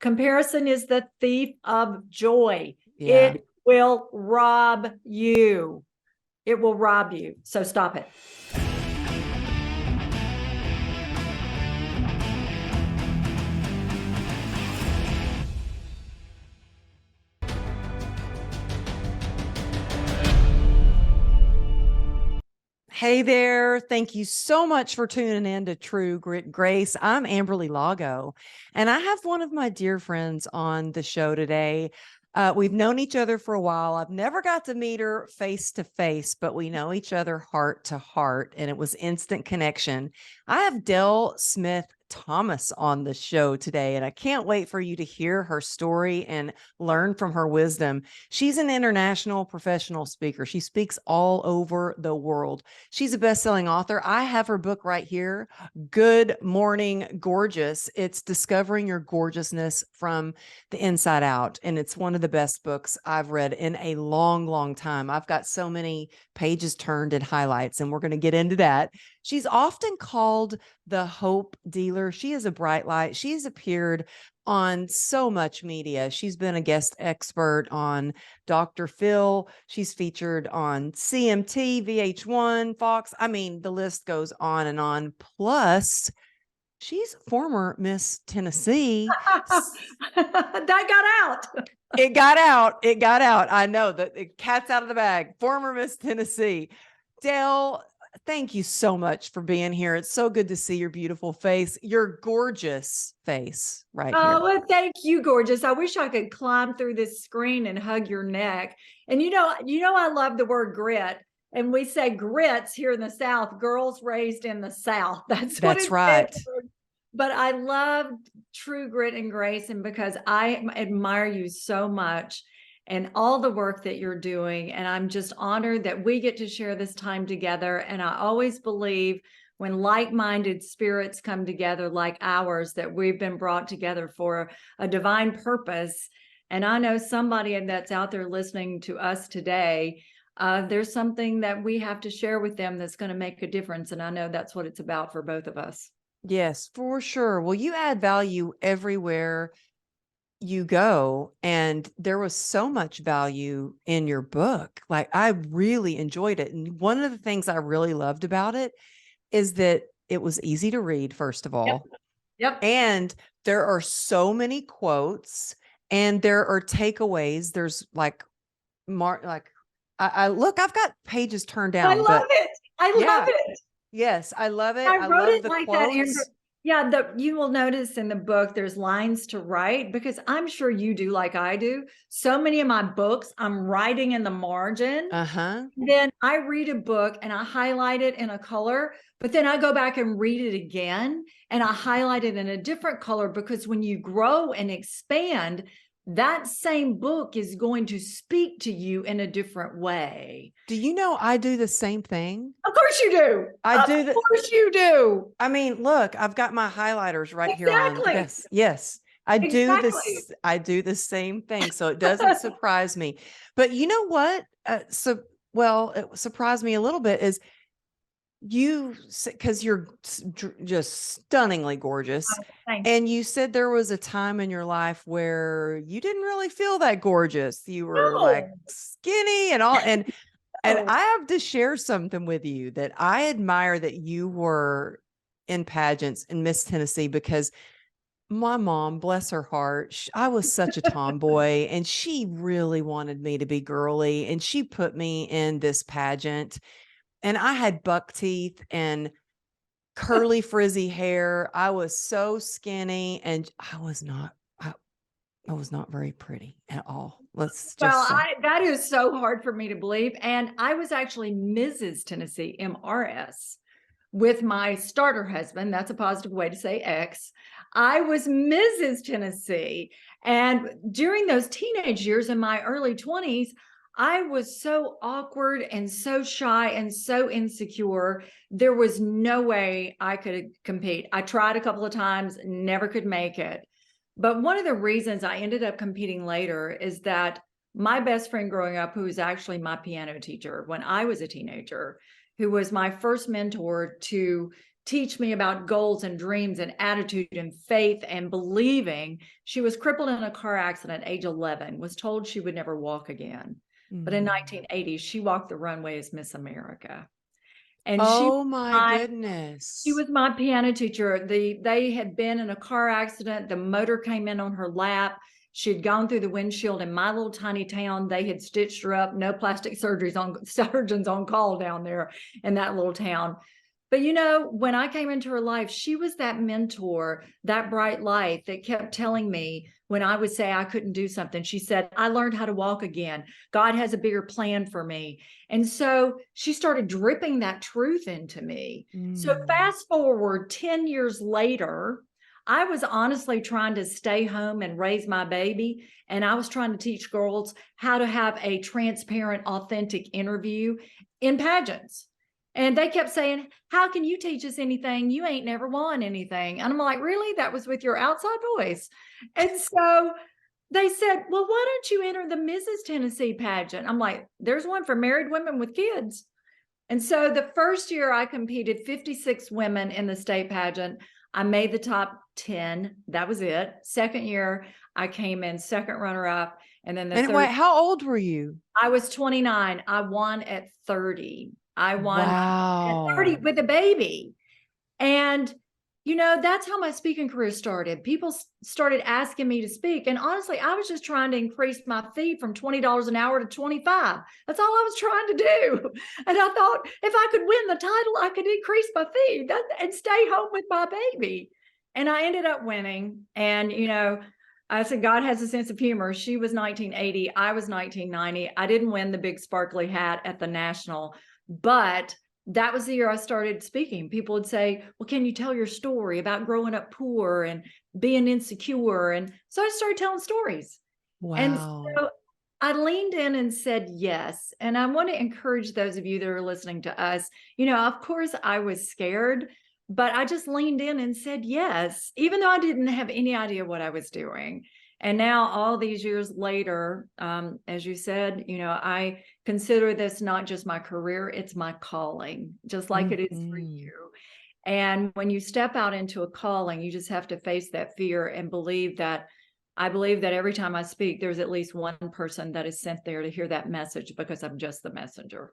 Comparison is the thief of joy. Yeah. It will rob you. It will rob you. So stop it. Hey there. Thank you so much for tuning in to True Grit and Grace. I'm Amberly Lago, and I have one of my dear friends on the show today. We've known each other for a while. I've never got to meet her face to face, but we know each other heart to heart, and it was instant connection. I have Dell Smith Thomas on the show today, and I can't wait for you to hear her story and learn from her wisdom. She's an international professional speaker. She speaks all over the world. She's a best-selling author. I have her book right here, Good Morning Gorgeous. It's discovering your gorgeousness from the inside out. And it's one of the best books I've read in a long, long time. I've got so many pages turned in highlights, and we're going to get into that. She's often called the hope dealer. She is a bright light. She's appeared on so much media. She's been a guest expert on Dr. Phil. She's featured on CMT, VH1, Fox. I mean, the list goes on and on. Plus, she's former Miss Tennessee. That got out. It got out. It got out. I know that the cat's out of the bag. Former Miss Tennessee. Dell, thank you so much for being here. It's so good to see your beautiful face, your gorgeous face right here. Oh, well, thank you, gorgeous. I wish I could climb through this screen and hug your neck. And I love the word grit. And we say grits here in the South, girls raised in the South. That's what That's it right. is. But I love True Grit and Grace, and because I admire you so much and all the work that you're doing. And I'm just honored that we get to share this time together. And I always believe when like-minded spirits come together like ours, that we've been brought together for a divine purpose. And I know somebody that's out there listening to us today, there's something that we have to share with them that's going to make a difference. And I know that's what it's about for both of us. Yes, for sure. Well, you add value everywhere you go, and there was so much value in your book. Like, I really enjoyed it. And one of the things I really loved about it is that it was easy to read, first of all. Yep. And there are so many quotes, and there are takeaways. There's like I look, I've got pages turned down. I love it. I love it. Yes, I love it. I wrote love it the like quotes. that, Amber. Yeah, you will notice in the book there's lines to write, because I'm sure you do like I do. So many of my books, I'm writing in the margin. Then I read a book and I highlight it in a color, but then I go back and read it again and I highlight it in a different color, because when you grow and expand, that same book is going to speak to you in a different way. Do you know I do the same thing? Of course you do. I do. Of course you do. I mean, look, I've got my highlighters right here on. Exactly. Yes. I do Exactly. this. I do the same thing. So it doesn't surprise me. But you know what? It surprised me a little bit is because you're just stunningly gorgeous. And you said there was a time in your life where you didn't really feel that gorgeous. You were like skinny and all. And I have to share something with you that I admire that you were in pageants in Miss Tennessee, because my mom, bless her heart, I was such a tomboy, and she really wanted me to be girly, and she put me in this pageant, and I had buck teeth and curly frizzy hair. I was so skinny, and I was not very pretty at all. Let's just say. That is so hard for me to believe. And I was actually Mrs. Tennessee, MRS, with my starter husband. That's a positive way to say X. I was Mrs. Tennessee. And during those teenage years in my early 20s, I was so awkward and so shy and so insecure. There was no way I could compete. I tried a couple of times, never could make it. But one of the reasons I ended up competing later is that my best friend growing up, who was actually my piano teacher when I was a teenager, who was my first mentor to teach me about goals and dreams and attitude and faith and believing. She was crippled in a car accident at age 11, was told she would never walk again. But in 1980, she walked the runway as Miss America. And oh my goodness. she was my piano teacher. They had been in a car accident. The motor came in on her lap. She'd gone through the windshield in my little tiny town. They had stitched her up. No plastic surgeons on call down there in that little town. But when I came into her life, she was that mentor, that bright light that kept telling me when I would say I couldn't do something. She said, I learned how to walk again. God has a bigger plan for me. And so she started dripping that truth into me. So fast forward 10 years later, I was honestly trying to stay home and raise my baby. And I was trying to teach girls how to have a transparent, authentic interview in pageants. And they kept saying, how can you teach us anything? You ain't never won anything. And I'm like, really? That was with your outside voice. And so they said, well, why don't you enter the Mrs. Tennessee pageant? I'm like, there's one for married women with kids. And so the first year I competed 56 women in the state pageant. I made the top 10. That was it. Second year, I came in second runner up. And then wait, how old were you? I was 29. I won at 30. I won at 30 with a baby. And, that's how my speaking career started. People started asking me to speak. And honestly, I was just trying to increase my fee from $20 an hour to $25. That's all I was trying to do. And I thought if I could win the title, I could increase my fee and stay home with my baby. And I ended up winning. And, I said, God has a sense of humor. She was 1980. I was 1990. I didn't win the big sparkly hat at the national. But that was the year I started speaking. People would say, well, can you tell your story about growing up poor and being insecure? And so I started telling stories. Wow. And so I leaned in and said yes. And I want to encourage those of you that are listening to us, of course I was scared, but I just leaned in and said yes, even though I didn't have any idea what I was doing. And now all these years later, as you said, I consider this not just my career, it's my calling, just like it is for you. And when you step out into a calling, you just have to face that fear and I believe that every time I speak, there's at least one person that is sent there to hear that message because I'm just the messenger.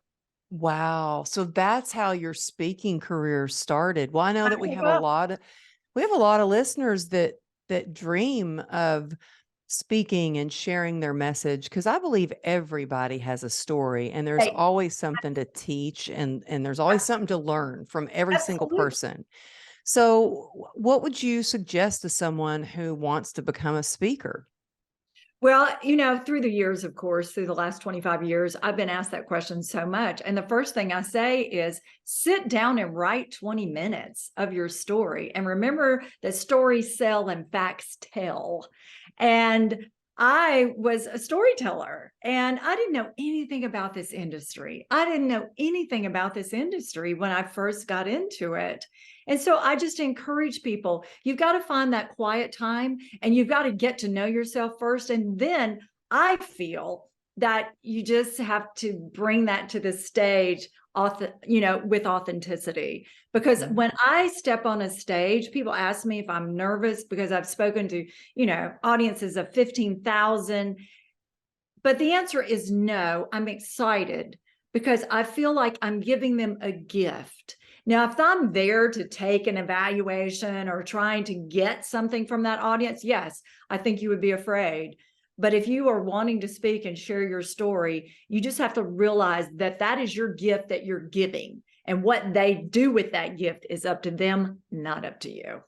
Wow. So that's how your speaking career started. Well, I know that we have a lot of listeners that dream of speaking and sharing their message, because I believe everybody has a story and there's always something to teach and there's always something to learn from every single person. So what would you suggest to someone who wants to become a speaker? Well, through the years, of course, through the last 25 years, I've been asked that question so much. And the first thing I say is sit down and write 20 minutes of your story. And remember that stories sell and facts tell. And I was a storyteller and I didn't know anything about this industry. I didn't know anything about this industry when I first got into it. And so I just encourage people, you've got to find that quiet time and you've got to get to know yourself first. And then I feel that you just have to bring that to the stage, with authenticity. Because when I step on a stage, people ask me if I'm nervous because I've spoken to, audiences of 15,000. But the answer is no, I'm excited because I feel like I'm giving them a gift. Now, if I'm there to take an evaluation or trying to get something from that audience, yes, I think you would be afraid. But if you are wanting to speak and share your story, you just have to realize that that is your gift that you're giving. And what they do with that gift is up to them, not up to you.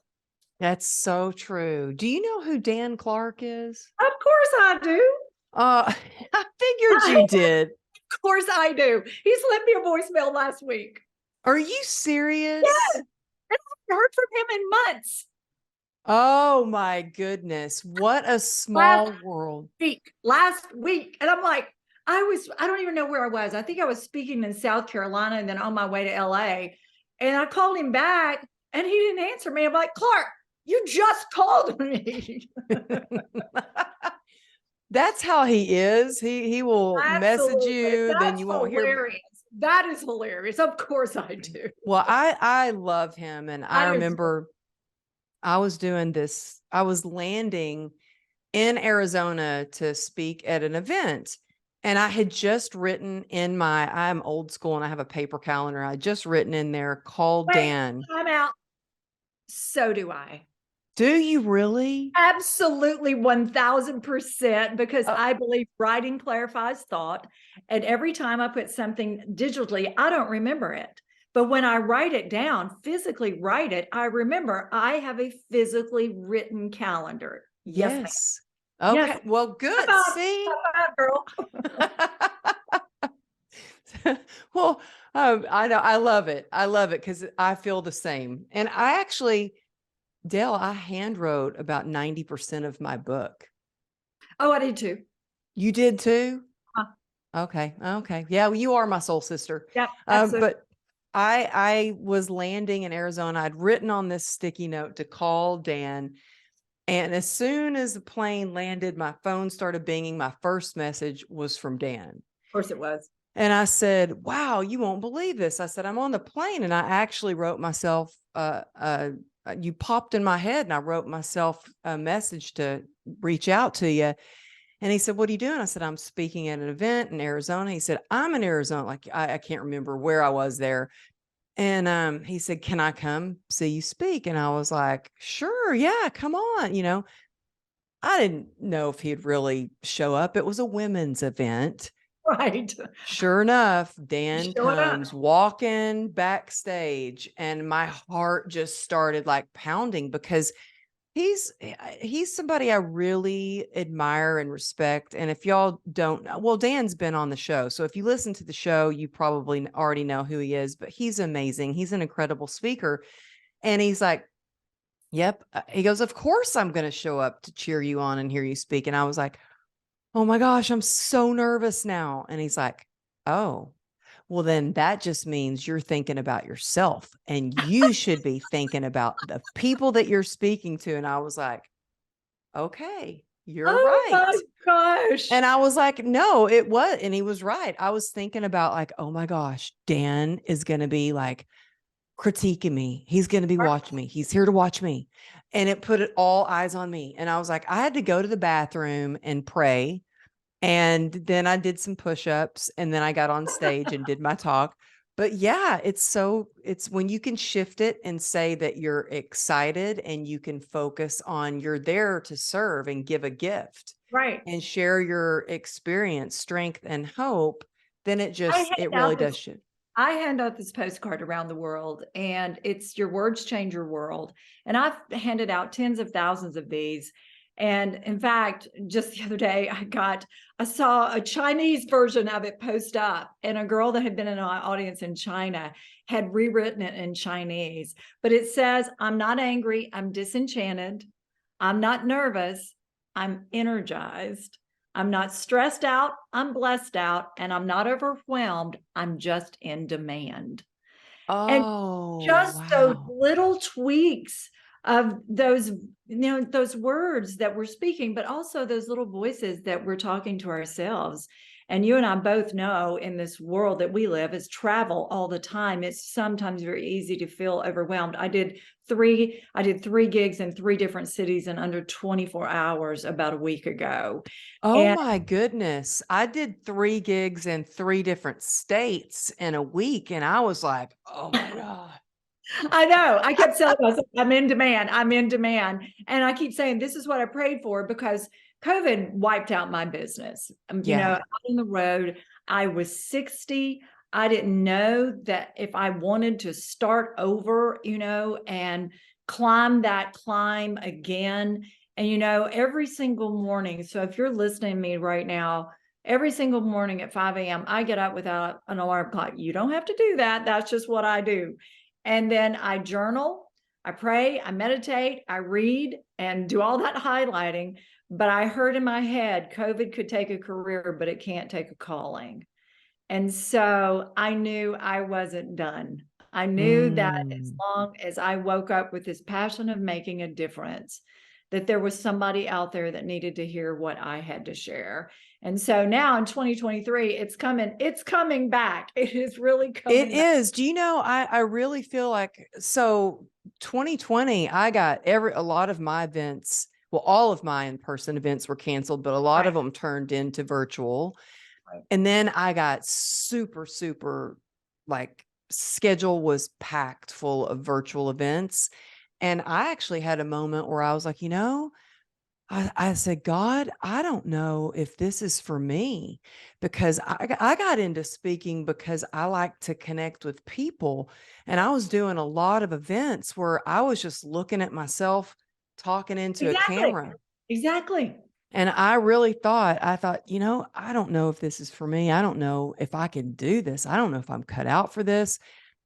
That's so true. Do you know who Dan Clark is? Of course I do. I figured you did. Of course I do. He's left me a voicemail last week. Are you serious? Yes. I haven't heard from him in months. Oh my goodness. What a small world. Last week. And I'm like, I don't even know where I was. I think I was speaking in South Carolina and then on my way to LA. And I called him back and he didn't answer me. I'm like, Clark, you just called me. That's how he is. He will message you, then you won't hear. That is hilarious. Of course I do. Well, I love him. And I I do. remember I was doing this, I was landing in Arizona to speak at an event. And I had just written in I'm old school and I have a paper calendar. I just written in there, call Wait, Dan. I'm out. So do I. Do you really? Absolutely 1000%, because Uh, I believe writing clarifies thought. And every time I put something digitally, I don't remember it. But when I write it down, physically write it, I remember. I have a physically written calendar. Yes, ma'am. yes. Yes. Okay. Well, High good. five. See? High five, girl. Well, I know. I love it. I love it because I feel the same. And I actually, Dale, I hand wrote about 90% of my book. Oh, I did too. You did too? Huh. Okay. Okay. Yeah, well, you are my soul sister. Yep, absolutely. But I was landing in Arizona. I'd written on this sticky note to call Dan. And as soon as the plane landed, my phone started binging. My first message was from Dan. Of course it was. And I said, wow, you won't believe this. I said, I'm on the plane. And I actually wrote myself, you popped in my head and I wrote myself a message to reach out to you. And he said, what are you doing? I said, I'm speaking at an event in Arizona. He said, I'm in Arizona. Like, I can't remember where I was there. And he said, can I come see you speak? And I was like, sure. Yeah, come on. I didn't know if he'd really show up. It was a women's event. Right. Sure enough, Dan Showing up. comes walking backstage and my heart just started like pounding because he's somebody I really admire and respect. And if y'all don't know, well, Dan's been on the show. So if you listen to the show, you probably already know who he is, but he's amazing. He's an incredible speaker. And he's like, yep. He goes, of course I'm going to show up to cheer you on and hear you speak. And I was like, oh my gosh, I'm so nervous now. And he's like, oh, well, then that just means you're thinking about yourself and you should be thinking about the people that you're speaking to. And I was like, okay, you're Oh right. my gosh. And I was like, no, it was. And he was right. I was thinking about like, oh my gosh, Dan is going to be like critiquing me. He's going to be watching me. He's here to watch me. And it put it all eyes on me. And I was like, I had to go to the bathroom and pray. And then I did some push-ups and then I got on stage and did my talk. But yeah, it's when you can shift it and say that you're excited and you can focus on you're there to serve and give a gift Right. and share your experience, strength, and hope, then it really does shift. I hand out this postcard around the world, and it's Your Words Change Your World. And I've handed out tens of thousands of these. And in fact, just the other day, I saw a Chinese version of it post up, and a girl that had been in an audience in China had rewritten it in Chinese. But it says, I'm not angry, I'm disenchanted, I'm not nervous, I'm energized. I'm not stressed out, I'm blessed out, and I'm not overwhelmed. I'm just in demand. And Oh, just those wow. little tweaks of those words that we're speaking, but also those little voices that we're talking to ourselves. And you and I both know in this world that we live is travel all the time. It's sometimes very easy to feel overwhelmed. I did three gigs in 3 different cities in under 24 hours about a week ago. Oh And my goodness. I did 3 gigs in 3 different states in a week. And I was like, oh my God. I know. I kept telling myself, I'm in demand. I'm in demand. And I keep saying, this is what I prayed for, because COVID wiped out my business. Yeah. Out on the road, I was 60. I didn't know that if I wanted to start over, and climb again. And, every single morning. So if you're listening to me right now, every single morning at 5 a.m., I get up without an alarm clock. You don't have to do that. That's just what I do. And then I journal, I pray, I meditate, I read, and do all that highlighting. But I heard in my head, COVID could take a career, but it can't take a calling. And so I knew I wasn't done. I knew that as Mm. long as I woke up with this passion of making a difference, that there was somebody out there that needed to hear what I had to share. And so now in 2023, it's coming back. It is really coming It back. is. Do you know, I really feel like, so 2020, I got a lot of my events, well, all of my in-person events were canceled, but a lot of them turned into virtual. Right. And then I got super, like, schedule was packed full of virtual events. And I actually had a moment where I was like, I said, God, I don't know if this is for me, because I got into speaking because I like to connect with people. And I was doing a lot of events where I was just looking at myself talking into a Exactly. camera. Exactly. And I really thought, I don't know if this is for me. I don't know if I can do this. I don't know if I'm cut out for this.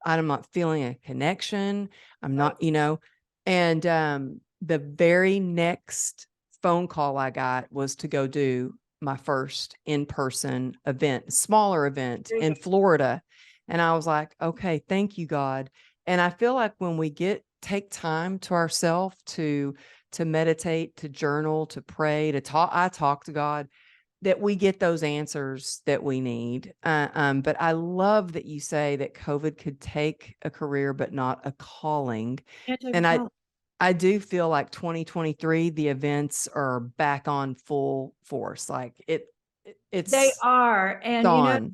I'm not feeling a connection. I'm Right. not. And the very next phone call I got was to go do my first in-person event, smaller event There you in go. Florida. And I was like, okay, thank you, God. And I feel like when we take time to ourselves to meditate, to journal, to pray, to talk, I talk to God, that we get those answers that we need. But I love that you say that COVID could take a career, but not a calling. Can't take a And call. I do feel like 2023, the events are back on full force. Like They it's are. And, on.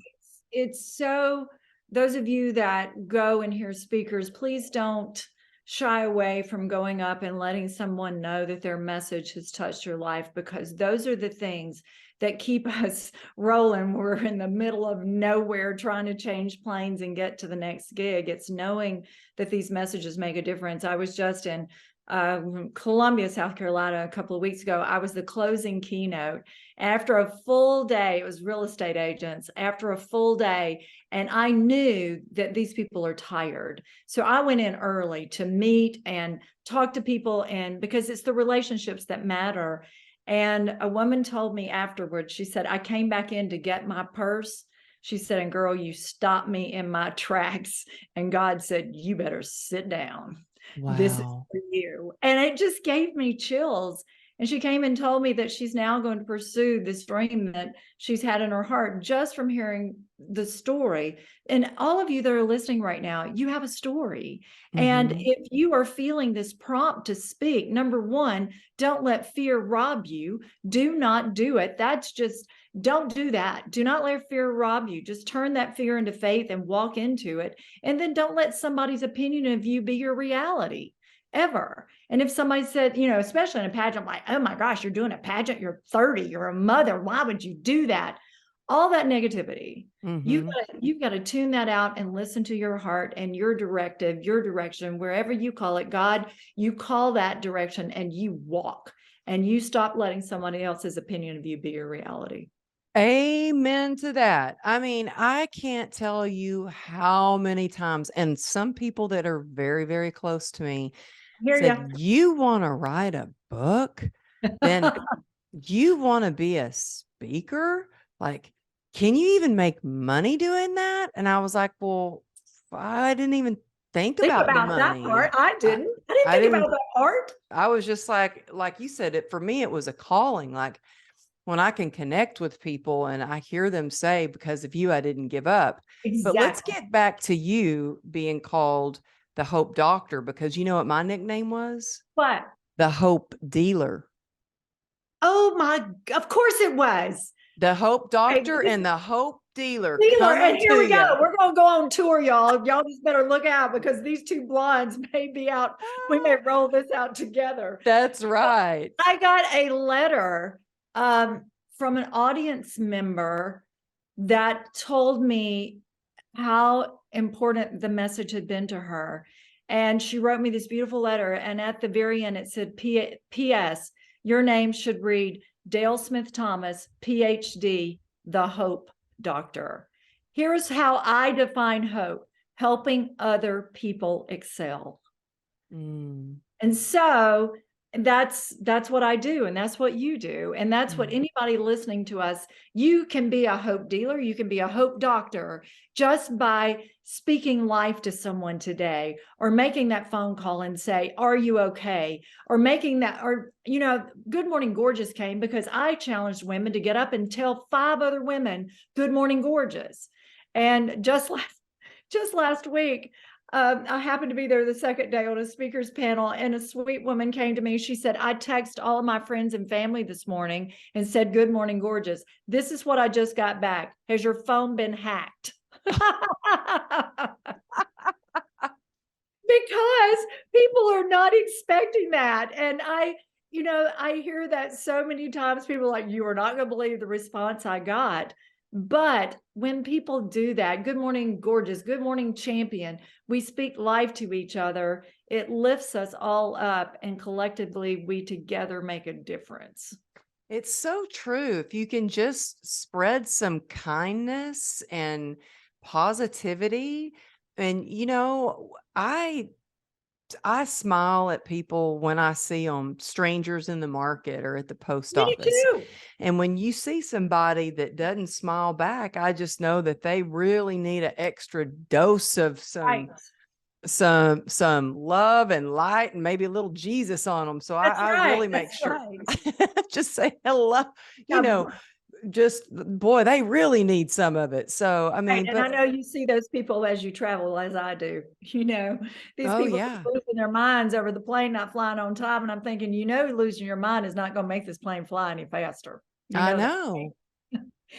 it's so, those of you that go and hear speakers, please don't shy away from going up and letting someone know that their message has touched your life, because those are the things that keep us rolling. We're in the middle of nowhere trying to change planes and get to the next gig. It's knowing that these messages make a difference. I was just in Columbia, South Carolina, a couple of weeks ago. I was the closing keynote after a full day. It was real estate agents after a full day. And I knew that these people are tired. So I went in early to meet and talk to people, and because it's the relationships that matter. And a woman told me afterwards, she said, I came back in to get my purse. She said, and girl, you stopped me in my tracks. And God said, you better sit down. This is Wow. for you. And it just gave me chills. And she came and told me that she's now going to pursue this dream that she's had in her heart just from hearing the story. And all of you that are listening right now, you have a story. And Mm-hmm. if you are feeling this prompt to speak, number one, don't let fear rob you. Do not do it. Don't do that. Do not let fear rob you. Just turn that fear into faith and walk into it. And then don't let somebody's opinion of you be your reality ever. And if somebody said, especially in a pageant, like, oh my gosh, you're doing a pageant, you're 30, you're a mother, why would you do that? All that negativity, Mm-hmm. you've got to tune that out and listen to your heart and your directive, your direction, wherever you call it. God, you call that direction and you walk, and you stop letting somebody else's opinion of you be your reality. Amen to that. I mean, I can't tell you how many times, and some people that are very, very close to me Hear said, ya. you want to write a book? Then you want to be a speaker? Like, can you even make money doing that? And I was like, well, I didn't even think Think about the about that money. part. I I, didn't. I didn't I think didn't, about that part. I was just like you said, for me, it was a calling. Like, when I can connect with people and I hear them say, because of you, I didn't give up. But let's Exactly. get back to you being called the Hope Doctor, because you know what my nickname was? What? The Hope Dealer. Oh my, of course it was. The Hope Hey, Doctor and the Hope Dealer Taylor, and coming here to we go. you. We're going to go on tour, y'all. Y'all just better look out, because these two blondes may be out. We may roll this out together. That's right. I got a letter from an audience member that told me how important the message had been to her. And she wrote me this beautiful letter. And at the very end, it said, P.S. Your name should read Dale Smith Thomas, PhD, the Hope Doctor. Here's how I define hope: helping other people excel. Mm. And so That's what I do, and that's what you do, and that's what anybody listening to us, you can be a hope dealer, you can be a hope doctor just by speaking life to someone today, or making that phone call and say, are you okay? Or making that, or Good Morning Gorgeous came because I challenged women to get up and tell 5 other women good morning gorgeous. And just last week, I happened to be there the second day on a speaker's panel, and a sweet woman came to me. She said, I text all of my friends and family this morning and said, good morning, gorgeous. This is what I just got back. Has your phone been hacked? Because people are not expecting that. And I hear that so many times. People are like, you are not going to believe the response I got. But when people do that, good morning, gorgeous, good morning, champion, we speak life to each other. It lifts us all up, and collectively, we together make a difference. It's so true. If you can just spread some kindness and positivity, and I smile at people when I see them, strangers in the market or at the post Me office. too. And when you see somebody that doesn't smile back, I just know that they really need an extra dose of Right. some love and light, and maybe a little Jesus on them. So That's I right. really make That's sure right. just say hello, Yeah, just boy, they really need some of it. So I right. mean, And I but know you see those people as you travel, as I do. These oh people yeah, losing their minds over the plane not flying on time. And I'm thinking, losing your mind is not going to make this plane fly any faster. You I know that. know.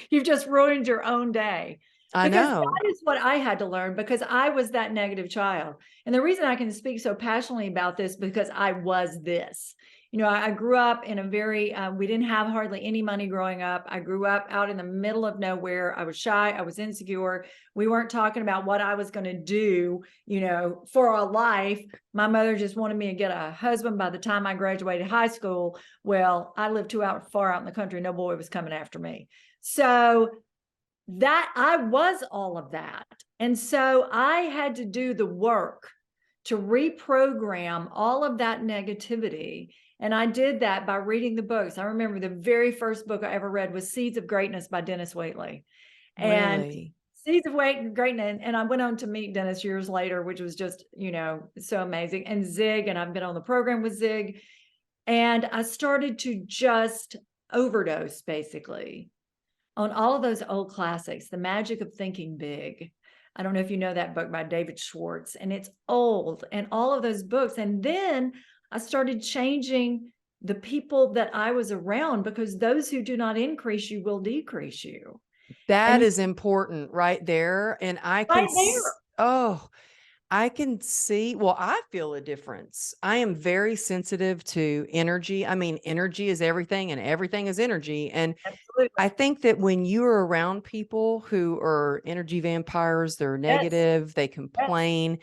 You've just ruined your own day. I Because know. that is what I had to learn, because I was that negative child. And the reason I can speak so passionately about this, because I was this. I grew up in a very, we didn't have hardly any money growing up. I grew up out in the middle of nowhere. I was shy. I was insecure. We weren't talking about what I was going to do, for a life. My mother just wanted me to get a husband by the time I graduated high school. Well, I lived far out in the country. No boy was coming after me. So that I was all of that. And so I had to do the work to reprogram all of that negativity. And I did that by reading the books. I remember the very first book I ever read was Seeds of Greatness by Dennis Waitley. And Really. Seeds of Greatness. And I went on to meet Dennis years later, which was just, so amazing. And Zig, and I've been on the program with Zig. And I started to just overdose, basically, on all of those old classics, The Magic of Thinking Big. I don't know if you know that book by David Schwartz, and it's old, and all of those books. And then I started changing the people that I was around, because those who do not increase you will decrease you. That And is important right there. And right there. I can see, well, I feel a difference. I am very sensitive to energy. I mean, energy is everything, and everything is energy. And Absolutely. I think that when you're around people who are energy vampires, they're Yes. negative, they Yes. complain,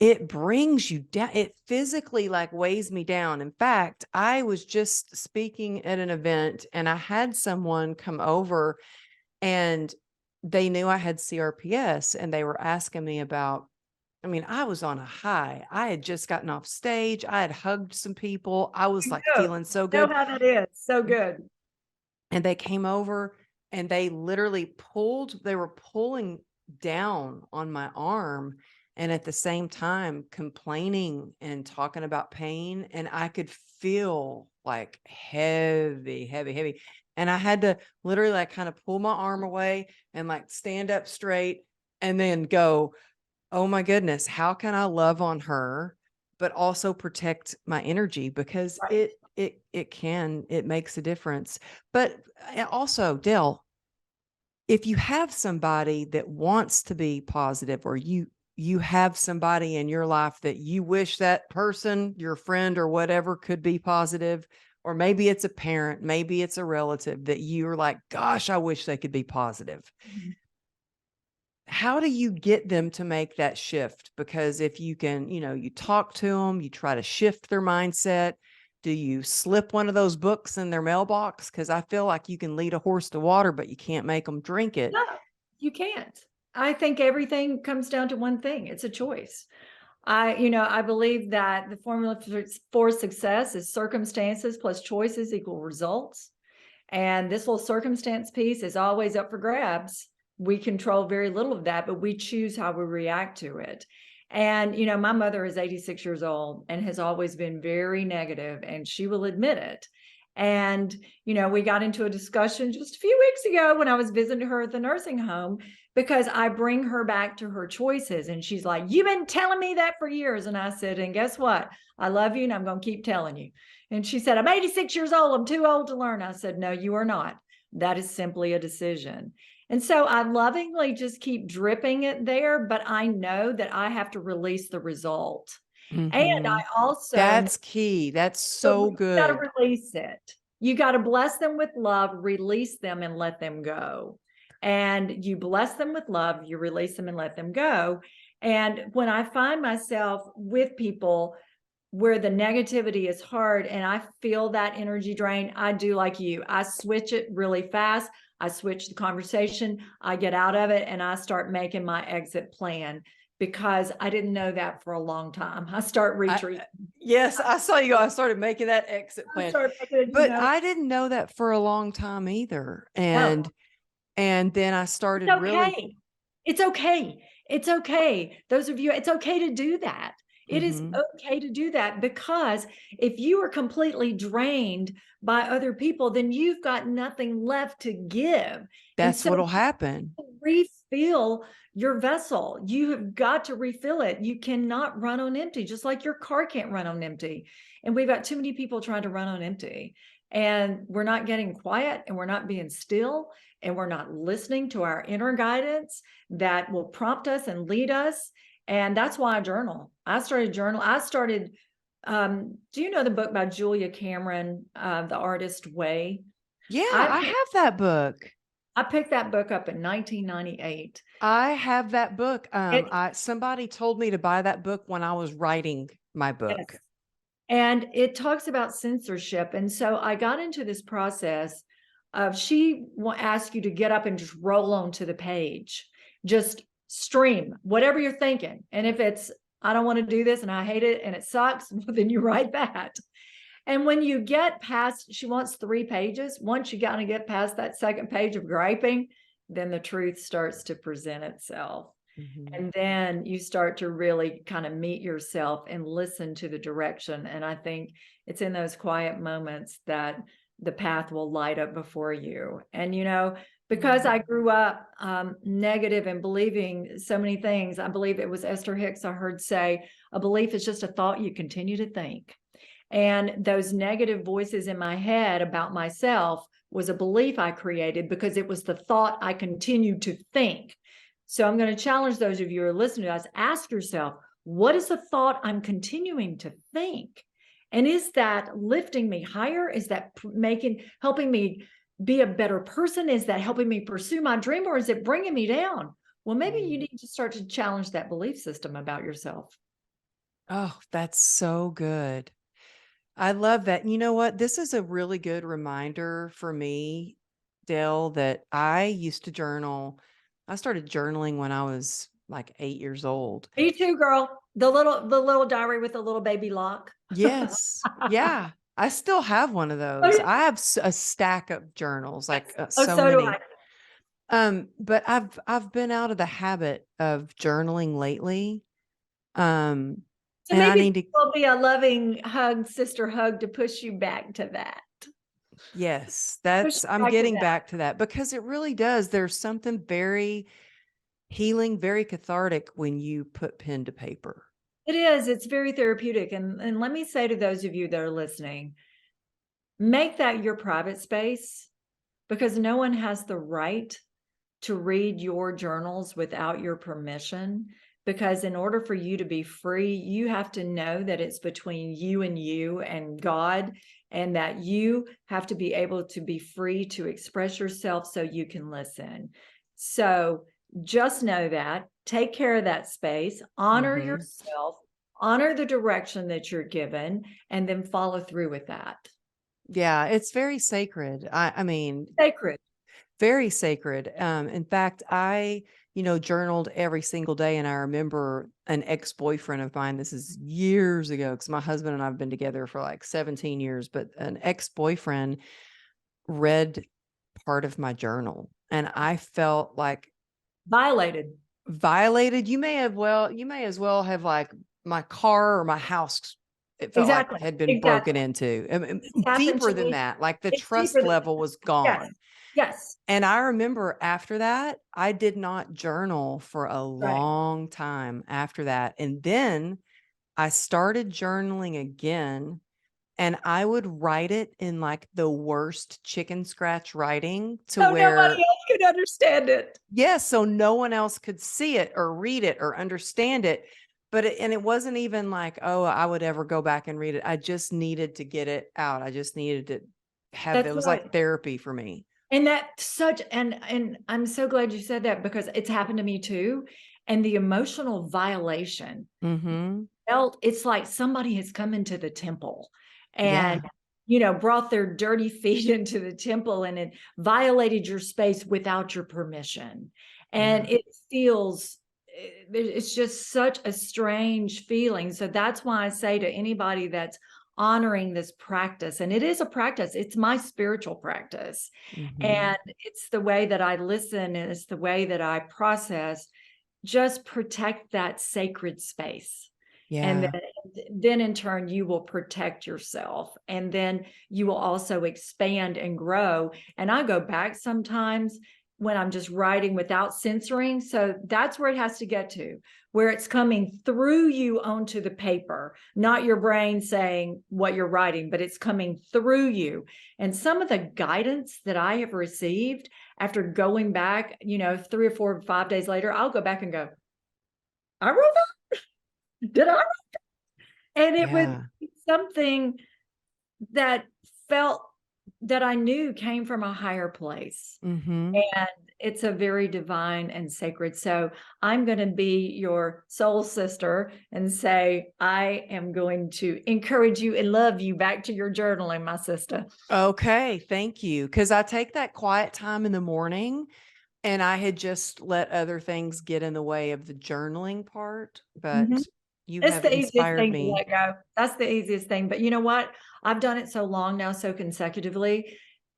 it brings you down. It physically like weighs me down. In fact, I was just speaking at an event, and I had someone come over, and they knew I had CRPS, and they were asking me about, I mean, I was on a high. I had just gotten off stage. I had hugged some people. I was like know, feeling so know good. how that is. So good. And they came over, and they literally they were pulling down on my arm, and at the same time complaining and talking about pain. And I could feel like heavy, heavy, heavy. And I had to literally like kind of pull my arm away and like stand up straight, and then go, oh my goodness, how can I love on her, but also protect my energy? Because Right. it makes a difference. But also, Dell, if you have somebody that wants to be positive, or you have somebody in your life that you wish that person, your friend or whatever, could be positive, or maybe it's a parent, maybe it's a relative that you're like, gosh, I wish they could be positive. Mhm. How do you get them to make that shift? Because if you can, you talk to them, you try to shift their mindset. Do you slip one of those books in their mailbox? Because I feel like you can lead a horse to water, but you can't make them drink it. No, you can't. I think everything comes down to one thing. It's a choice. I believe that the formula for success is circumstances plus choices equal results. And this little circumstance piece is always up for grabs. We control very little of that, but we choose how we react to it. And, my mother is 86 years old and has always been very negative, and she will admit it. And, we got into a discussion just a few weeks ago when I was visiting her at the nursing home, because I bring her back to her choices. And she's like, "You've been telling me that for years." And I said, "And guess what? I love you and I'm going to keep telling you." And she said, "I'm 86 years old. I'm too old to learn." I said, "No, you are not. That is simply a decision." And so I lovingly just keep dripping it there, but I know that I have to release the result. And I also That's key. That's so so you got to good. release it. You got to bless them with love, release them, and let them go. And you bless them with love, you release them and let them go. And when I find myself with people where the negativity is hard and I feel that energy drain, I do like you. I switch it really fast. I switch the conversation, I get out of it, and I start making my exit plan, because I didn't know that for a long time. I start retreating. Yes, I saw you. I started making that exit plan, but I didn't know that for a long time either. And then I started it's really. okay. It's okay. It's okay. Those of you, it's okay to do that. It is okay to do that, because if you are completely drained by other people, then you've got nothing left to give. That's what'll happen. Refill your vessel. You have got to refill it. You cannot run on empty, just like your car can't run on empty. And we've got too many people trying to run on empty, and we're not getting quiet, and we're not being still, and we're not listening to our inner guidance that will prompt us and lead us. And that's why I journal. I started do you know the book by Julia Cameron, The Artist Way? Yeah, I have that book. I picked that book up in 1998. I have that book. Somebody told me to buy that book when I was writing my book. Yes. And it talks about censorship. And so I got into this process of, she asks you to get up and just roll onto the page, just stream whatever you're thinking. And if it's, "I don't want to do this and I hate it and it sucks," then you write that. And when you get past, she wants 3 pages. Once you kind of get past that second page of griping, then the truth starts to present itself. And then you start to really kind of meet yourself and listen to the direction. And I think it's in those quiet moments that the path will light up before you. And, because I grew up negative and believing so many things, I believe it was Esther Hicks I heard say, "A belief is just a thought you continue to think." And those negative voices in my head about myself was a belief I created, because it was the thought I continued to think. So I'm going to challenge those of you who are listening to us. Ask yourself, what is the thought I'm continuing to think? And is that lifting me higher? Is that helping me be a better person? Is that helping me pursue my dream, or is it bringing me down? Well, maybe you need to start to challenge that belief system about yourself. Oh, that's so good. I love that. You know what? This is a really good reminder for me, Dale, that I used to journal. I started journaling when I was like 8 years old. Me too, girl. The little diary with the little baby lock. Yes. Yeah. I still have one of those. I have a stack of journals, like so do many. I. But I've been out of the habit of journaling lately. Um, So and I maybe need to. it will be a loving hug, sister hug, to push you back to that. Yes, I'm Back to getting that. back to that, because it really does. There's something very healing, very cathartic when you put pen to paper. It is. It's very therapeutic. And let me say to those of you that are listening, make that your private space, because no one has the right to read your journals without your permission. Because in order for you to be free, you have to know that it's between you and God, and that you have to be able to be free to express yourself so you can listen. So just know that, take care of that space, honor yourself, honor the direction that you're given, and then follow through with that. Yeah, it's very sacred. I mean, Sacred. very sacred. In fact, I, journaled every single day. And I remember an ex-boyfriend of mine, this is years ago, because my husband and I have been together for like 17 years, but an ex-boyfriend read part of my journal and I felt like Violated. violated. You may as well have like my car or my house. It felt like Exactly. had been broken Exactly. into. This happened Deeper to than me. that, like the It's deeper trust than level was yes. gone. Yes. And I remember after that, I did not journal for a Right. long time after that. And then I started journaling again, and I would write it in like the worst chicken scratch writing to So nobody where, else could understand it. yes, so no one else could see it or read it or understand it. But it wasn't even like, oh, I would ever go back and read it. I just needed to get it out. I just needed to have, it That's was right. like therapy for me. And that's such, and I'm so glad you said that because it's happened to me too. And the emotional violation Mm-hmm. felt, it's like somebody has come into the temple and, Yeah. brought their dirty feet into the temple and it violated your space without your permission. And Yeah. it feels, it's just such a strange feeling. So that's why I say to anybody that's honoring this practice, and it is a practice, it's my spiritual practice. Mm-hmm. And it's the way that I listen and it's the way that I process, just protect that sacred space. And Yeah. then in turn, you will protect yourself. And then you will also expand and grow. And I go back sometimes when I'm just writing without censoring. So that's where it has to get to, where it's coming through you onto the paper, not your brain saying what you're writing, but it's coming through you. And some of the guidance that I have received after going back, 3 or 4 or 5 days later, I'll go back and go, I wrote that? Did I? And it would Yeah. be something that felt that I knew came from a higher place. Mm-hmm. And it's a very divine and sacred. So I'm going to be your soul sister and say, I am going to encourage you and love you back to your journaling, my sister. Okay. Thank you. Because I take that quiet time in the morning and I had just let other things get in the way of the journaling part, Mhm. but you It's have the easiest inspired thing to me. let go. That's the easiest thing. But you know what? I've done it so long now, so consecutively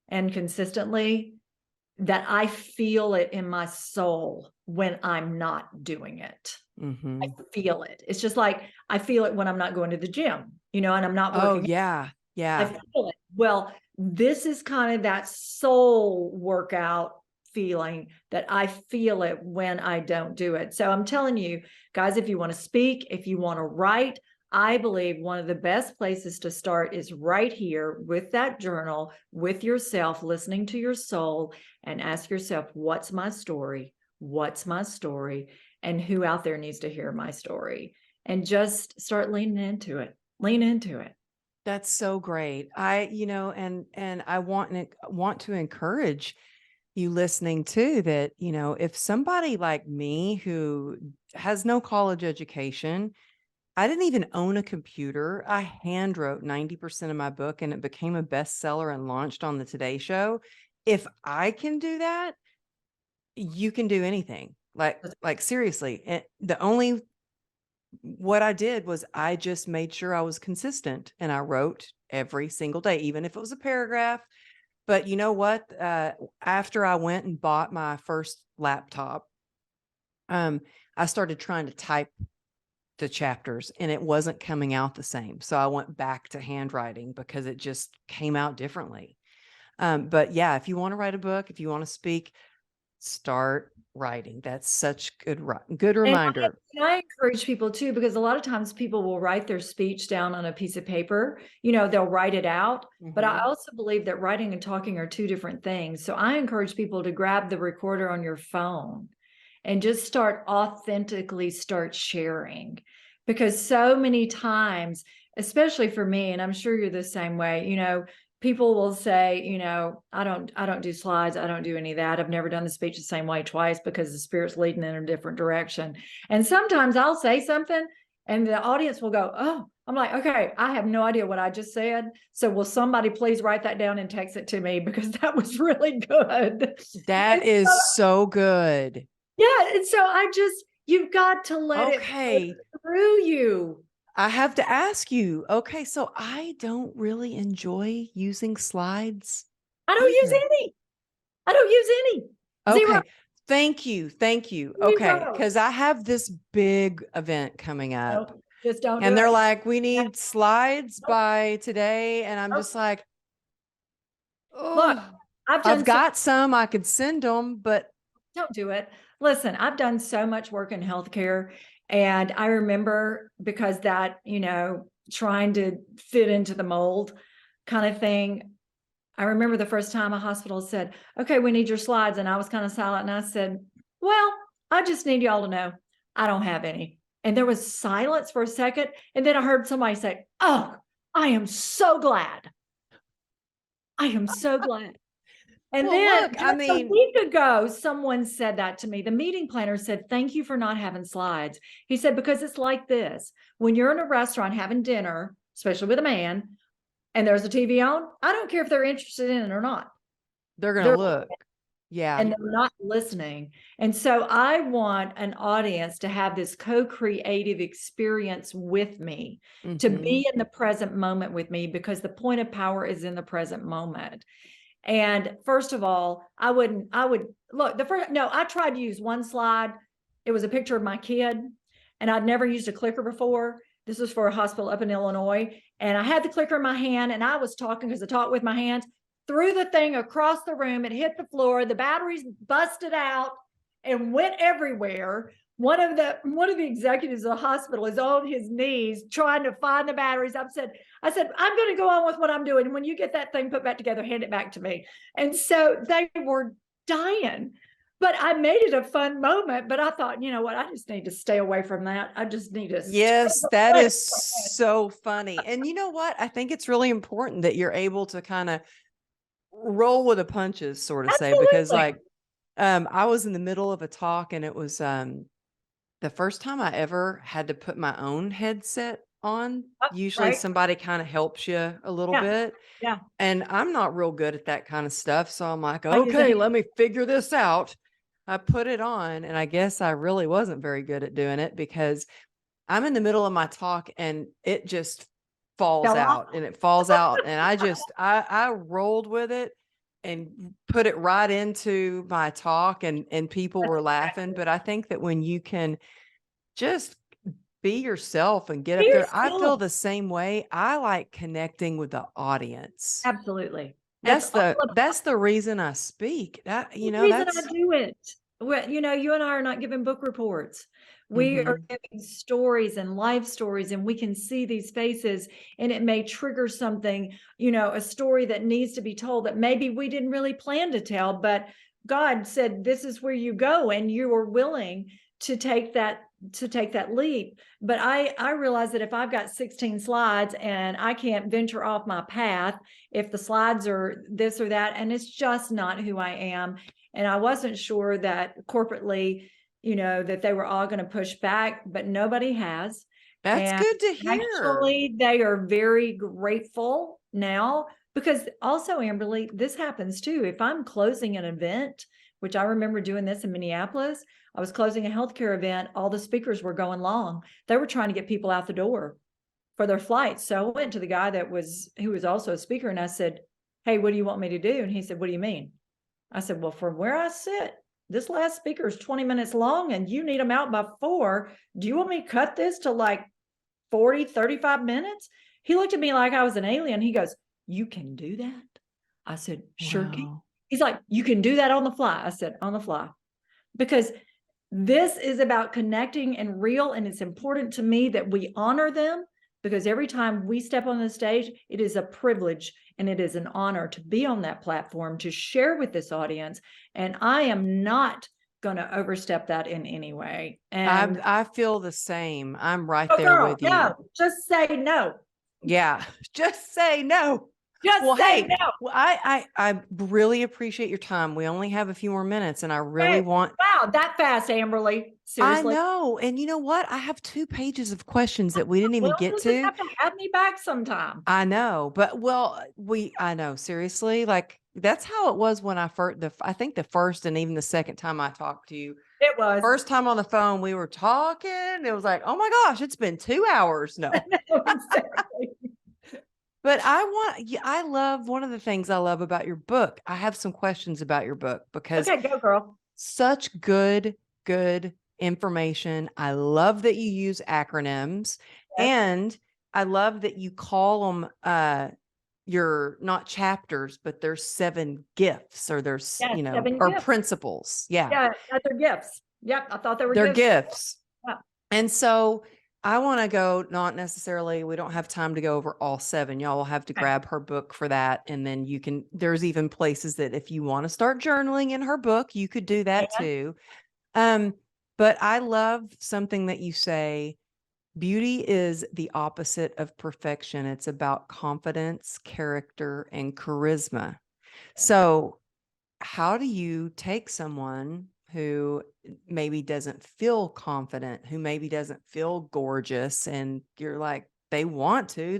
and consistently, that I feel it in my soul when I'm not doing it. I Mm-hmm. feel it. It's just like I feel it when I'm not going to the gym, and I'm not Oh, working. yeah. I Yeah. feel it. Well, this is kind of that soul workout feeling that I feel it when I don't do it. So I'm telling you, guys, if you want to speak, if you want to write, I believe one of the best places to start is right here with that journal, with yourself, listening to your soul, and ask yourself, what's my story? What's my story? And who out there needs to hear my story? And just start leaning into it. Lean into it. That's so great. And I want to encourage you listening too that, if somebody like me who has no college education, I didn't even own a computer. I hand wrote 90% of my book and it became a bestseller and launched on the Today Show. If I can do that, you can do anything. Like seriously. And the only what I did was I just made sure I was consistent and I wrote every single day, even if it was a paragraph. But you know what? After I went and bought my first laptop, um, I started trying to type the chapters and it wasn't coming out the same. So I went back to handwriting because it just came out differently. But yeah, if you want to write a book, if you want to speak, start writing. That's such good And reminder. I encourage people too, because a lot of times people will write their speech down on a piece of paper, they'll write it out. But I Mhm. also believe that writing and talking are two different things. So I encourage people to grab the recorder on your phone and just start sharing. Because so many times, especially for me, and I'm sure you're the same way, people will say, I don't do slides. I don't do any of that. I've never done the speech the same way twice because the spirit's leading in a different direction. And sometimes I'll say something And the audience will go, oh, I'm like, okay, I have no idea what I just said. So will somebody please write that down and text it to me, because that was really good. That And is so, so good. yeah. And so you've got to let it flow Okay. through you. I have to ask you. Okay, so I don't really enjoy using slides I don't use either. any. I don't use any. Zero. Okay. Thank you. Thank you. Okay. Zero. Because I have this big event coming up, No, just don't and do they're it. like, we Yeah. need slides Nope, by today. And I'm nope. just like, Look, oh, I've I've done so got some, I could send them, but don't do it. Listen, I've done so much work in healthcare. And I remember, because that, trying to fit into the mold kind of thing. I remember the first time a hospital said, okay, we need your slides. And I was kind of silent. And I said, well, I just need y'all to know I don't have any. And there was silence for a second. And then I heard somebody say, oh, I am so glad. I am so glad. And well, then look, I just a mean, week ago, someone said that to me. The meeting planner said, thank you for not having slides. He said, because it's like this. When you're in a restaurant having dinner, especially with a man, and there's a TV on, I don't care if they're interested in it or not. they're going to They're look. Yeah. and they're not listening. And so I want an audience to have this co-creative experience with me, to Mm-hmm. be in the present moment with me, because the point of power is in the present moment. And first of all, I would look, I tried to use one slide. It was a picture of my kid, and I'd never used a clicker before. This was for a hospital up in Illinois. And I had the clicker in my hand, and I was talking, because I talk with my hands, threw the thing across the room. It hit the floor. The batteries busted out and went everywhere. One of the executives of the hospital is on his knees trying to find the batteries. I said, I'm going to go on with what I'm doing. When you get that thing put back together, hand it back to me. And so they were dying. But I made it a fun moment. But I thought, you know what? I just need to stay away from that. I just need to stay Yes, that away is from it. so funny. And you know what? I think it's really important that you're able to kind of roll with the punches, sort of say, because Absolutely. like I was in the middle of a talk, and it was the first time I ever had to put my own headset on. Usually Right. somebody kind of helps you a little Yeah. bit. Yeah. And I'm not real good at that kind of stuff. So I'm like, I use an okay, let me figure this out. I put it on, and I guess I really wasn't very good at doing it, because I'm in the middle of my talk and it just falls fell off. out and it falls out. And I rolled with it and put it right into my talk, and people That's were laughing. exactly. But I think that when you can just be yourself and get Be up there, I feel yourself. the same way. I like connecting with the audience. Absolutely. That's all about That's the reason I speak. That, the reason I that's do it. Well, you and I are not giving book reports. We are mhm. giving stories and life stories, and we can see these faces, and it may trigger something, a story that needs to be told that maybe we didn't really plan to tell, but God said, this is where you go, and you are willing to take that leap. But I realize that if I've got 16 slides and I can't venture off my path, if the slides are this or that, and it's just not who I am. And I wasn't sure that corporately, that they were all going to push back, but nobody has. That's And good to hear. actually, they are very grateful now, because also, Amberly, this happens too. If I'm closing an event, which I remember doing this in Minneapolis, I was closing a healthcare event. All the speakers were going long. They were trying to get people out the door for their flights. So I went to the guy who was also a speaker, and I said, hey, what do you want me to do? And he said, what do you mean? I said, well, from where I sit, this last speaker is 20 minutes long and you need them out by 4. Do you want me to cut this to like 40, 35 minutes? He looked at me like I was an alien. He goes, you can do that? I said, sure can. Wow. He's like, you can do that on the fly. I said, on the fly. Because this is about connecting and real, and it's important to me that we honor them, because every time we step on the stage, it is a privilege and it is an honor to be on that platform, to share with this audience. And I am not going to overstep that in any way. And I feel the same. I'm right oh, there girl, with no, you. just say no. Yeah. Just say no. Just Well, say hey, no. well, I really appreciate your time. We only have a few more minutes, and I really Hey, want. wow, that fast, Amberly. I Seriously. know, and you know what? I have 2 pages of questions that we didn't even Well, get you'll just to. have to have me back sometime. I know, but I know, seriously, like that's how it was when I think the first and even the second time I talked to you. It was. First time on the phone, we were talking. It was like, oh my gosh, it's been 2 hours. No, Exactly. but I love one of the things I love about your book. I have some questions about your book because Okay, go girl. such good information. I love that you use acronyms, Yes. and I love that you call them your not chapters, but there's 7 gifts or there's, Yes, seven or gifts. principles. Yeah. Yeah, they're gifts. Yep, I thought they were They're gifts. gifts. Yeah. And so I want to go, not necessarily, we don't have time to go over all 7. Y'all will have to Okay. grab her book for that. And then there's even places that if you want to start journaling in her book, you could do that And too. But I love something that you say, beauty is the opposite of perfection. It's about confidence, character, and charisma. So how do you take someone who maybe doesn't feel confident, who maybe doesn't feel gorgeous, and you're like, they want to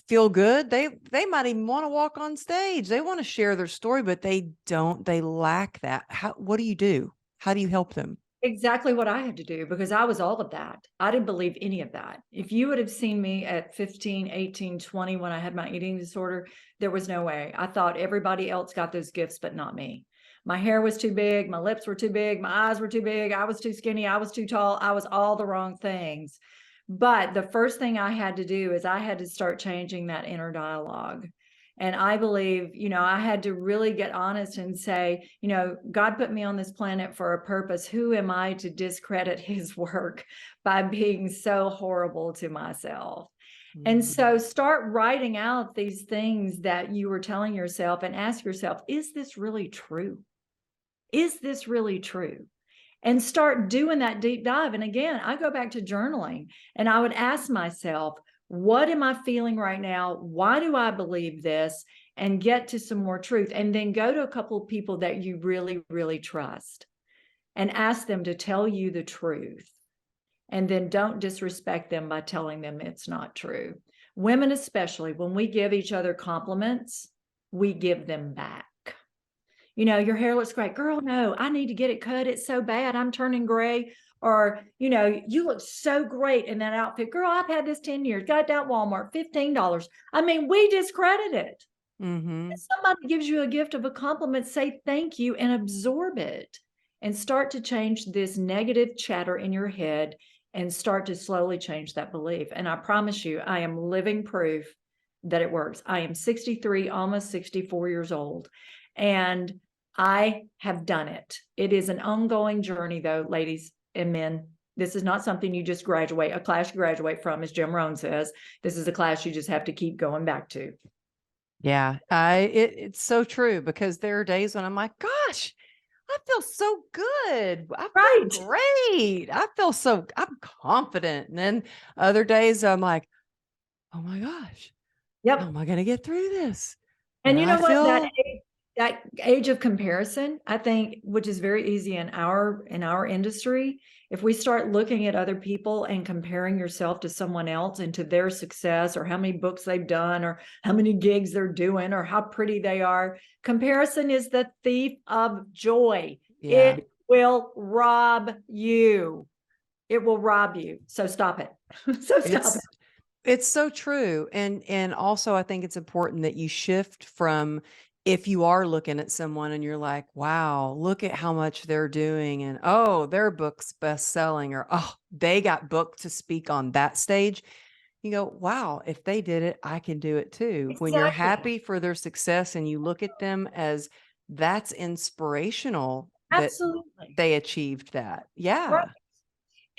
feel good. They might even want to walk on stage. They want to share their story, but they lack that. What do you do? How do you help them? exactly what I had to do because I was all of that. I didn't believe any of that. If you would have seen me at 15, 18, 20 when I had my eating disorder, there was no way. I thought everybody else got those gifts, but not me. My hair was too big, my lips were too big, my eyes were too big, I was too skinny, I was too tall, I was all the wrong things. But the first thing I had to do is I had to start changing that inner dialogue. And I believe, I had to really get honest and say, God put me on this planet for a purpose. Who am I to discredit his work by being so horrible to myself? And so start writing out these things that you were telling yourself and ask yourself, is this really true? Is this really true? And start doing that deep dive. And again, I go back to journaling and I would ask myself, what am I feeling right now? Why do I believe this? And get to some more truth. And then go to a couple of people that you really, really trust and ask them to tell you the truth. And then don't disrespect them by telling them it's not true. Women, especially, when we give each other compliments, we give them back. Your hair looks great. Girl, no, I need to get it cut. It's so bad. I'm turning gray. Or, you look so great in that outfit. Girl, I've had this 10 years. Got it at Walmart, $15. I mean, we discredit it. If somebody gives you a gift of a compliment, say thank you and absorb it and start to change this negative chatter in your head and start to slowly change that belief. And I promise you, I am living proof that it works. I am 63, almost 64 years old, and I have done it. It is an ongoing journey, though, ladies and men. This is not something you just a class you graduate from, as Jim Rohn says. This is a class you just have to keep going back to. Yeah, it's so true because there are days when I'm like, gosh, I feel so good. I Right. feel great. I'm confident. And then other days I'm like, oh my gosh, Yep. how am I going to get through this? And you know I what? feel That age of comparison, I think, which is very easy in our industry, if we start looking at other people and comparing yourself to someone else and to their success or how many books they've done or how many gigs they're doing or how pretty they are, comparison is the thief of joy. yeah. It will rob you. It will rob you. So stop it. So stop it. It's so true. And also I think it's important that you shift from, if you are looking at someone and you're like, wow, look at how much they're doing, and oh, their book's best selling, or oh, they got booked to speak on that stage. You go, wow, if they did it, I can do it too. When you're Exactly. happy for their success and you look at them as that's inspirational that Absolutely. they achieved that. Yeah. Right.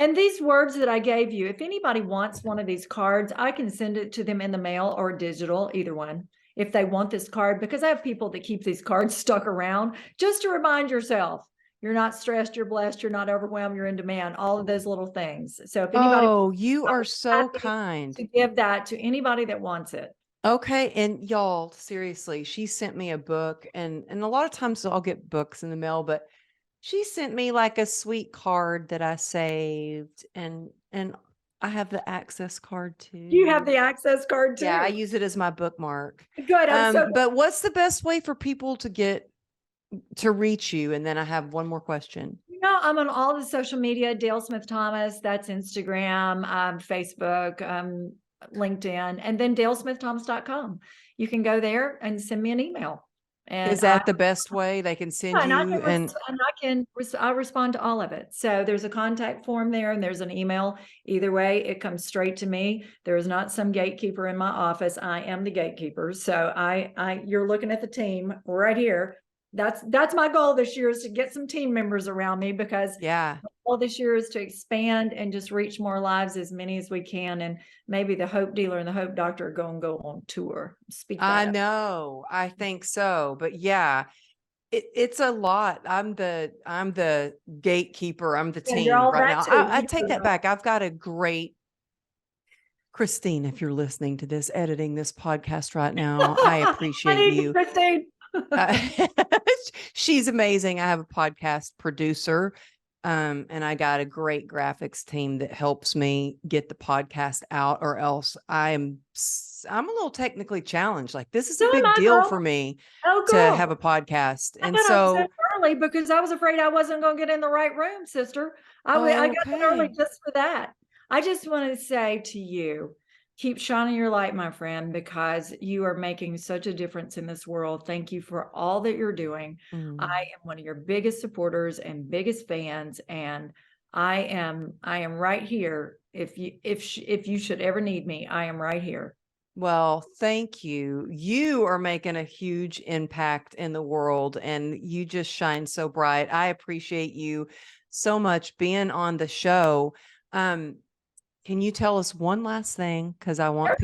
And these words that I gave you, if anybody wants one of these cards, I can send it to them in the mail or digital, either one, if they want this card, because I have people that keep these cards stuck around just to remind yourself, You're not stressed, you're blessed, you're not overwhelmed, you're in demand, all of those little things. So if anybody, Oh, you I'm are so happy kind. to give that to anybody that wants it. Okay, and y'all, seriously, she sent me a book, and a lot of times I'll get books in the mail, but she sent me like a sweet card that I saved, and I have the access card You have too. the access card Yeah, I too. use it as my bookmark. Good. I'm so But what's the best way for people to reach you? And then I have one more question. I'm on all the social media, Dale Smith Thomas, that's Instagram, Facebook, LinkedIn, and then dalesmiththomas.com. You can go there and send me an email. And Is that the best way they can send and you? I respond to all of it. So there's a contact form there and there's an email. Either way, it comes straight to me. There is not some gatekeeper in my office. I am the gatekeeper. So you're looking at the team right here. That's my goal this year, is to get some team members around me, because Yeah, all this year is to expand and just reach more lives, as many as we can. And maybe the hope dealer and the hope doctor are going to go on tour. Speak that I up. know. I think so. But yeah, it's a lot. I'm the gatekeeper. I'm the Yeah, you're team all right that now. too. I take that back. I've got a great Christine, if you're listening to this, editing this podcast right now, I I appreciate need you. Christine. Uh, she's amazing. I have a podcast producer, and I got a great graphics team that helps me get the podcast out, or else I'm a little technically challenged. Like, this is So a am big I, deal for girl. me Oh, to girl. have a podcast. I And got upset so, early because I was afraid I wasn't going to get in the right room, sister. I got in early okay. just for that. I just want to say to you, keep shining your light, my friend, because you are making such a difference in this world. Thank you for all that you're doing. I Mm. am one of your biggest supporters and biggest fans, and I am right here. If you should ever need me, I am right here. Well, thank you. You are making a huge impact in the world, and you just shine so bright. I appreciate you so much being on the show. Um, can you tell us one last thing? Because I want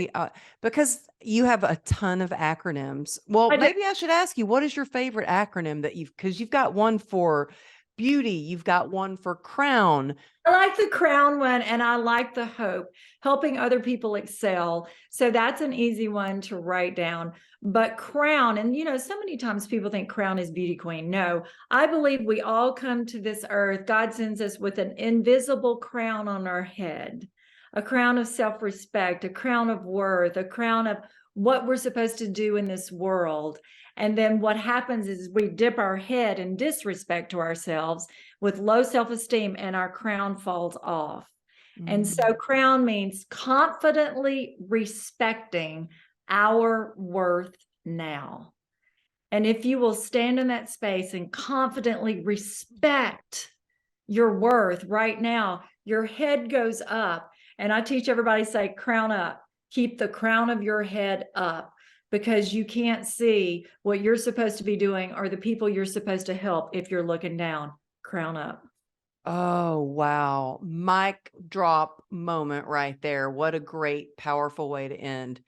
because you have a ton of acronyms. Well, I do. maybe I should ask you, what is your favorite acronym that because you've got one for beauty, you've got one for crown. I like the crown one, and I like the hope, helping other people excel. So that's an easy one to write down. But crown, and so many times people think crown is beauty queen. No, I believe we all come to this earth. God sends us with an invisible crown on our head, a crown of self respect, a crown of worth, a crown of what we're supposed to do in this world. And then what happens is we dip our head in disrespect to ourselves with low self-esteem, and our crown falls off. And so crown means confidently respecting our worth now. And if you will stand in that space and confidently respect your worth right now, your head goes up. And I teach everybody, say, crown up. Keep the crown of your head up, because you can't see what you're supposed to be doing or the people you're supposed to help if you're looking down. Crown up. Oh, wow. Mic drop moment right there. What a great, powerful way to end.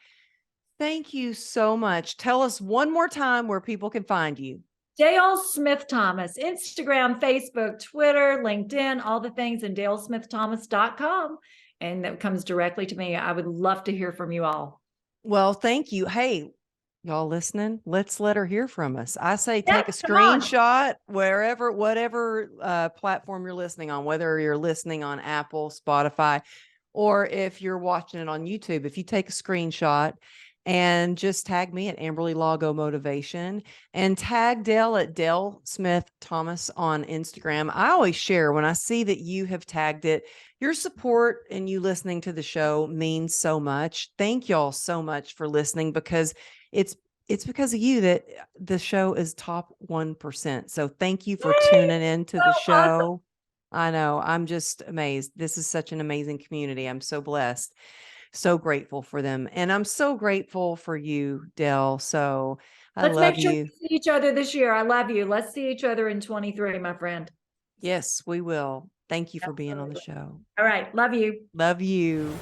Thank you so much. Tell us one more time where people can find you. Dale Smith Thomas, Instagram, Facebook, Twitter, LinkedIn, all the things, and dalesmiththomas.com. And that comes directly to me. I would love to hear from you all. Well, thank you. Hey, y'all listening? Let's let her hear from us. I say take a Yes, come on. screenshot whatever platform you're listening on, whether you're listening on Apple, Spotify, or if you're watching it on YouTube. If you take a screenshot and just tag me at Amberly Lago Motivation and tag Dale at Dale Smith Thomas on Instagram. I always share when I see that you have tagged it. Your support and you listening to the show means so much. Thank y'all so much for listening, because it's because of you that the show is top 1%. So thank you for tuning in to the show. I know, I'm just amazed. This is such an amazing community. I'm so blessed, so grateful for them. And I'm so grateful for you, Dell. So I Let's love make sure you. we see each other this year. I love you. Let's see each other in 23, my friend. Yes, we will. Thank you for being on the Absolutely. show. All right. Love you. Love you.